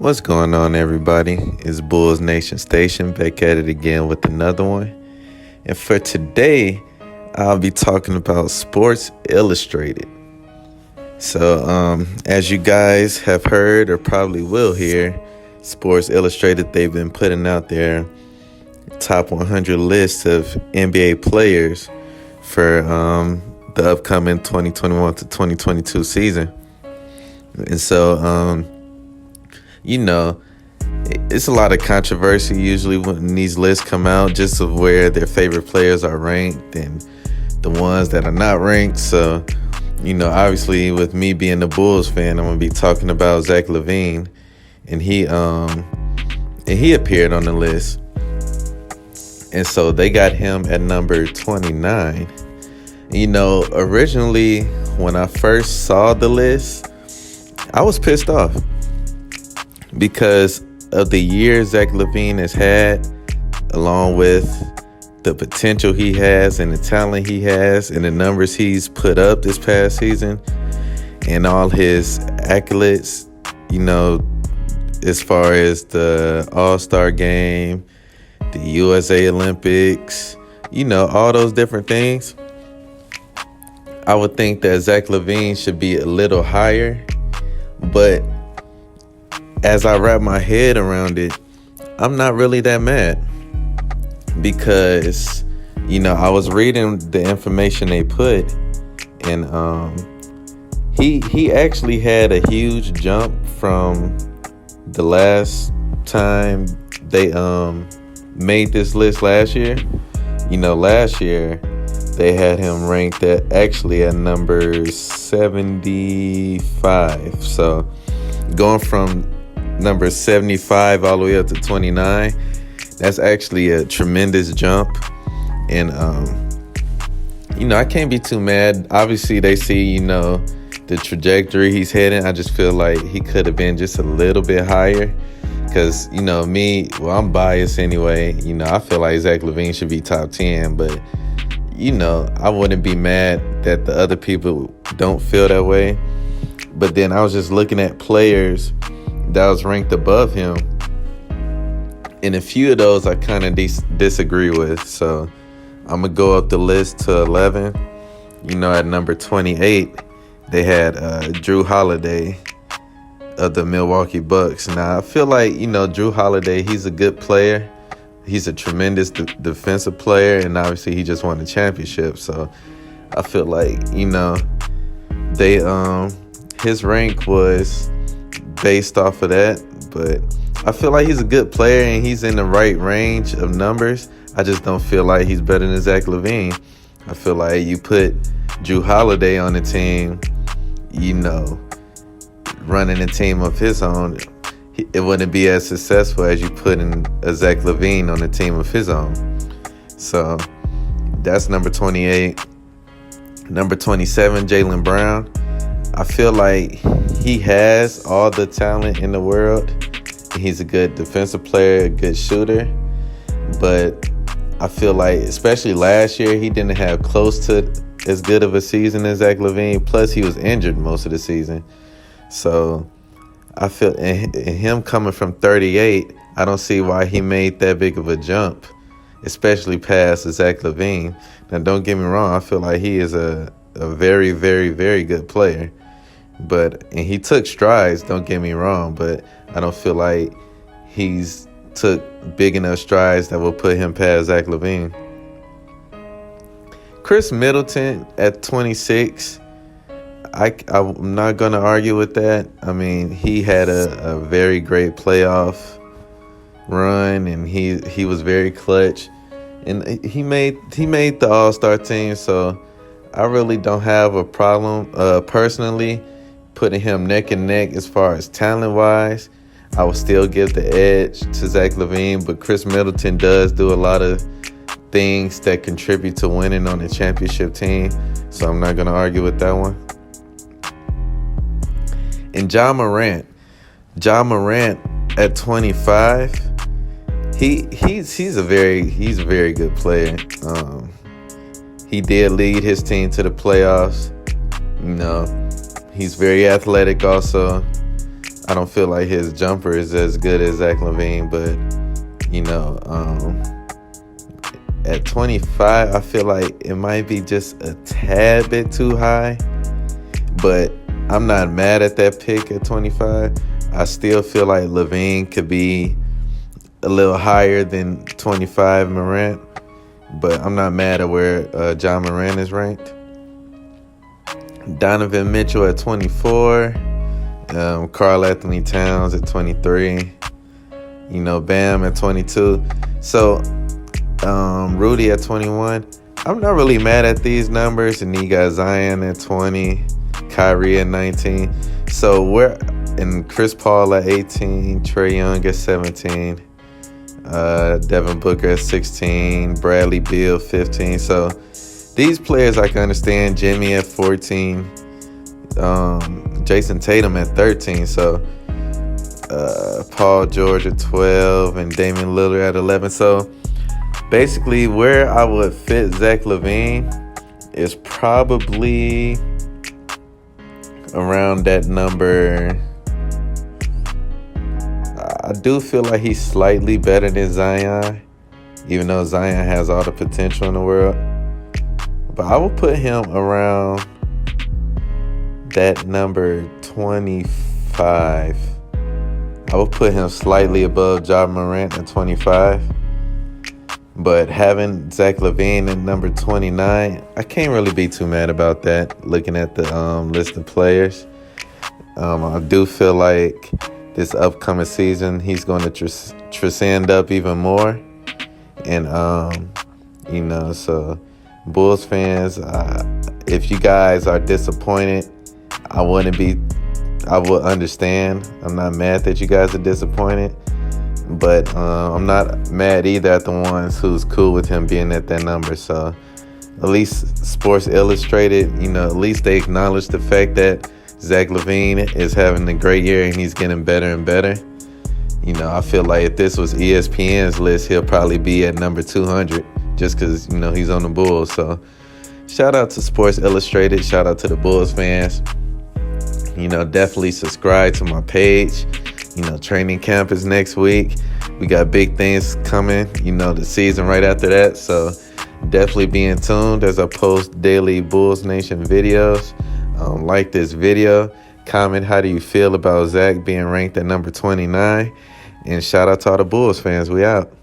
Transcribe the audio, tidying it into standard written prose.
What's going on, everybody? It's Bulls Nation Station back at it again with another one. And for today, I'll be talking about Sports Illustrated. So, as you guys have heard or probably will hear, Sports Illustrated, they've been putting out their top 100 lists of NBA players for the upcoming 2021 to 2022 season. And so, it's a lot of controversy usually when these lists come out, just of where their favorite players are ranked and the ones that are not ranked. So, obviously with me being a Bulls fan, I'm gonna be talking about Zach Lavine, and he appeared on the list. And so they got him at number 29. Originally when I first saw the list, I was pissed off because of the year Zach Lavine has had, along with the potential he has and the talent he has and the numbers he's put up this past season and all his accolades, as far as the All-Star game, the USA Olympics, all those different things. I would think that Zach Lavine should be a little higher, but as I wrap my head around it, I'm not really that mad because, I was reading the information they put, and he actually had a huge jump from the last time they made this list last year. Last year they had him ranked at number 75. So going from number 75 all the way up to 29, that's actually a tremendous jump. And I can't be too mad. Obviously they see the trajectory he's heading. I just feel like he could have been just a little bit higher because I'm biased anyway. I feel like Zach Lavine should be top 10, but I wouldn't be mad that the other people don't feel that way. But then I was just looking at players that was ranked above him, and a few of those I kind of disagree with. So I'm gonna go up the list to 11. At number 28, they had Drew Holiday of the Milwaukee Bucks. Now I feel like Drew Holiday, he's a good player. He's a tremendous defensive player, and obviously he just won the championship. So I feel like they his rank was based off of that, but I feel like he's a good player and he's in the right range of numbers. I just don't feel like he's better than Zach Lavine. I feel like you put Drew Holiday on the team, running a team of his own, it wouldn't be as successful as you putting a Zach Lavine on a team of his own. So that's number 28. Number 27, Jaylen Brown. I feel like he has all the talent in the world. He's a good defensive player, a good shooter. But I feel like, especially last year, he didn't have close to as good of a season as Zach Lavine. Plus, he was injured most of the season. So I feel, and him coming from 38, I don't see why he made that big of a jump, especially past Zach Lavine. Now, don't get me wrong. I feel like he is a very, very, very good player. And he took strides, don't get me wrong, but I don't feel like he's took big enough strides that will put him past Zach Lavine. Chris Middleton at 26, I'm not going to argue with that. I mean, he had a very great playoff run, and he was very clutch, and he made the All-Star team. So I really don't have a problem personally putting him neck and neck as far as talent-wise. I would still give the edge to Zach Lavine, but Chris Middleton does do a lot of things that contribute to winning on the championship team, so I'm not going to argue with that one. And Ja Morant at 25, he's a very good player. He did lead his team to the playoffs. He's very athletic also. I don't feel like his jumper is as good as Zach Lavine, but at 25, I feel like it might be just a tad bit too high, but I'm not mad at that pick at 25. I still feel like Lavine could be a little higher than 25 Morant, but I'm not mad at where John Morant is ranked. Donovan Mitchell at 24. Karl Anthony Towns at 23. Bam at 22. So Rudy at 21. I'm not really mad at these numbers. And you got Zion at 20. Kyrie at 19. So and Chris Paul at 18. Trae Young at 17. Devin Booker at 16. Bradley Beal 15. So these players I can understand. Jimmy at 14. Jason Tatum at 13. So Paul George at 12 and Damian Lillard at 11. So basically where I would fit Zach Lavine is probably around that number. I do feel like he's slightly better than Zion, even though Zion has all the potential in the world. But I would put him around that number 25. I would put him slightly above Ja Morant at 25. But having Zach Lavine at number 29, I can't really be too mad about that, looking at the list of players. I do feel like this upcoming season, he's going to transcend up even more. And, so Bulls fans, if you guys are disappointed, I would understand. I'm not mad that you guys are disappointed, but I'm not mad either at the ones who's cool with him being at that number. So at least Sports Illustrated, at least they acknowledge the fact that Zach Lavine is having a great year and he's getting better and better. I feel like if this was ESPN's list, he'll probably be at number 200 just because, he's on the Bulls. So shout out to Sports Illustrated. Shout out to the Bulls fans. Definitely subscribe to my page. Training camp is next week. We got big things coming, the season right after that. So definitely be in tune as I post daily Bulls Nation videos. Like this video. Comment, how do you feel about Zach being ranked at number 29? And shout out to all the Bulls fans. We out.